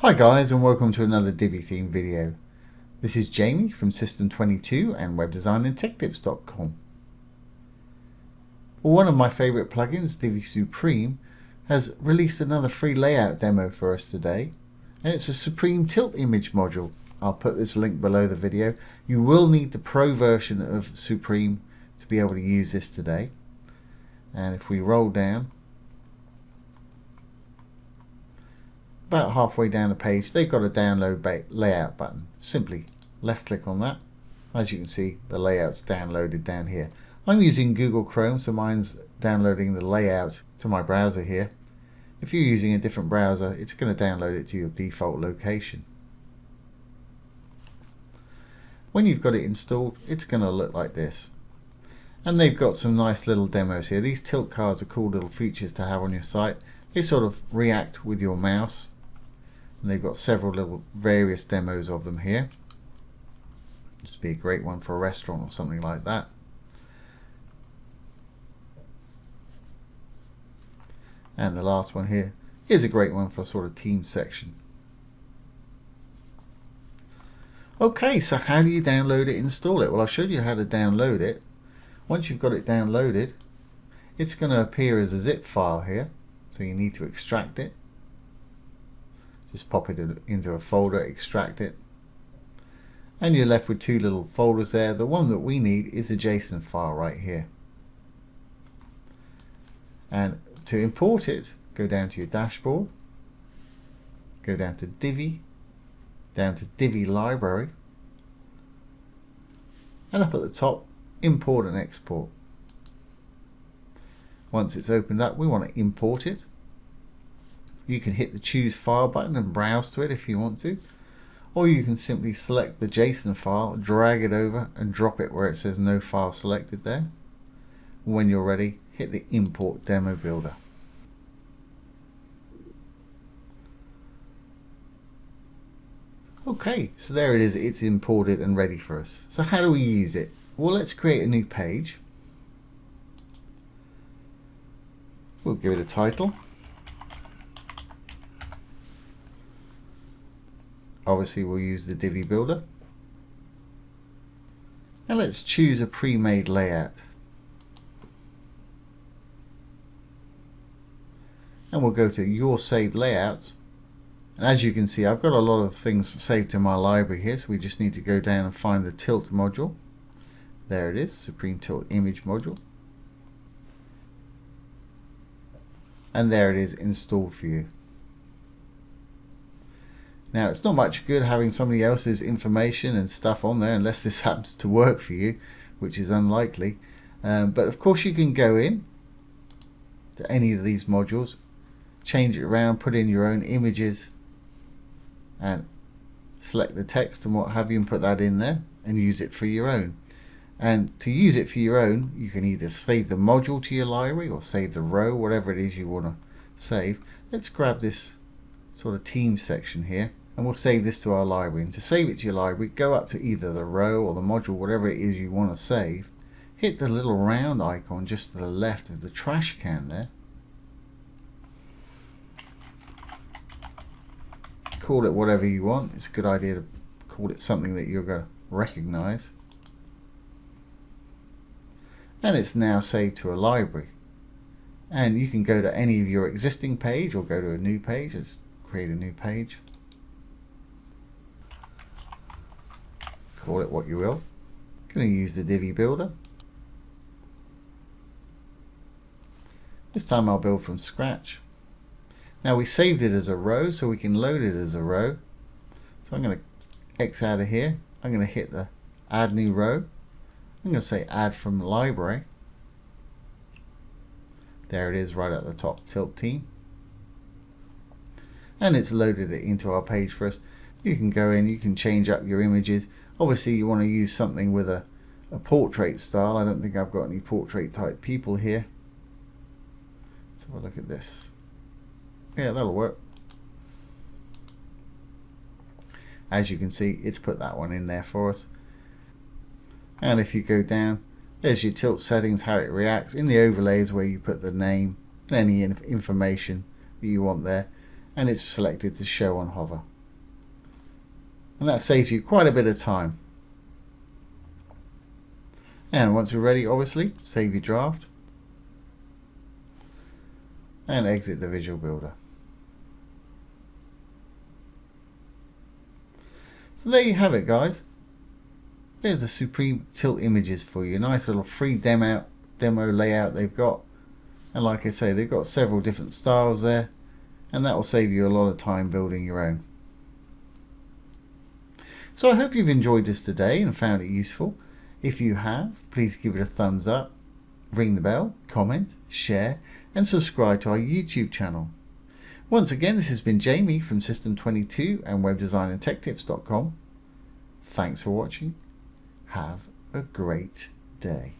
Hi guys, and welcome to another Divi theme video. This is Jamie from System22 and webdesignandtechtips.com. Well, one of my favorite plugins, Divi Supreme, has released another free layout demo for us today, and it's a Supreme Tilt image module. I'll put this link below the video. You will need the Pro version of Supreme to be able to use this today. And if we roll down, about halfway down the page, they've got a download layout button. Simply left click on that. As you can see, the layout's downloaded down here. I'm using Google Chrome, so mine's downloading the layout to my browser here. If you're using a different browser, it's going to download it to your default location. When you've got it installed, it's going to look like this. And they've got some nice little demos here. These tilt cards are cool little features to have on your site. They sort of react with your mouse. And they've got several little various demos of them here. This would be a great one for a restaurant or something like that. And the last one here is a great one for a sort of team section. Okay, so how do you download it, install it? Well, I showed you how to download it. Once you've got it downloaded, it's going to appear as a zip file here. So you need to extract it. Just pop it into a folder, extract it, and you're left with two little folders there. The one that we need is a JSON file right here. And to import it, go down to your dashboard, go down to Divi, down to Divi Library, and up at the top, import and export. Once it's opened up, we want to import it. You can hit the choose file button and browse to it if you want to, or you can simply select the JSON file, drag it over and drop it where it says no file selected there. When you're ready, hit the import demo builder. Okay, so there it is, it's imported and ready for us. So how do we use it? Well, let's create a new page. We'll give it a title. Obviously we'll use the Divi builder. And let's choose a pre-made layout. And we'll go to your saved layouts. And as you can see, I've got a lot of things saved to my library here, so we just need to go down and find the tilt module. There it is, Supreme Tilt image module. And there it is, installed for you. Now, it's not much good having somebody else's information and stuff on there unless this happens to work for you, which is unlikely. But of course you can go in to any of these modules, change it around, put in your own images, and select the text and what have you and put that in there and use it for your own. And to use it for your own, you can either save the module to your library or save the row, whatever it is you want to save. Let's grab this sort of team section here and we'll save this to our library. And to save it to your library, go up to either the row or the module, whatever it is you want to save. Hit the little round icon just to the left of the trash can there. Call it whatever you want. It's a good idea to call it something that you're going to recognize. And it's now saved to a library. And you can go to any of your existing page or go to a new page. Let's create a new page. Call it what you will. I'm going to use the Divi builder. This time I'll build from scratch. Now we saved it as a row, so we can load it as a row. So I'm going to X out of here. I'm going to hit the add new row. I'm going to say add from library. There it is right at the top, tilt team. And it's loaded it into our page for us. You can go in, you can change up your images. Obviously you want to use something with a portrait style. I don't think I've got any portrait type people here. Let's have a look at this. Yeah, that'll work. As you can see, it's put that one in there for us. And if you go down, there's your tilt settings, how it reacts. In the overlays where you put the name and any information that you want there. And it's selected to show on hover. And that saves you quite a bit of time. And once you're ready, obviously, save your draft and exit the Visual Builder. So there you have it, guys. There's the Supreme Tilt images for you. Nice little free demo layout they've got. And like I say, they've got several different styles there. And that will save you a lot of time building your own. So I hope you've enjoyed this today and found it useful. If you have, please give it a thumbs up, ring the bell, comment, share, and subscribe to our YouTube channel. Once again, this has been Jamie from System22 and webdesignandtechtips.com. Thanks for watching. Have a great day.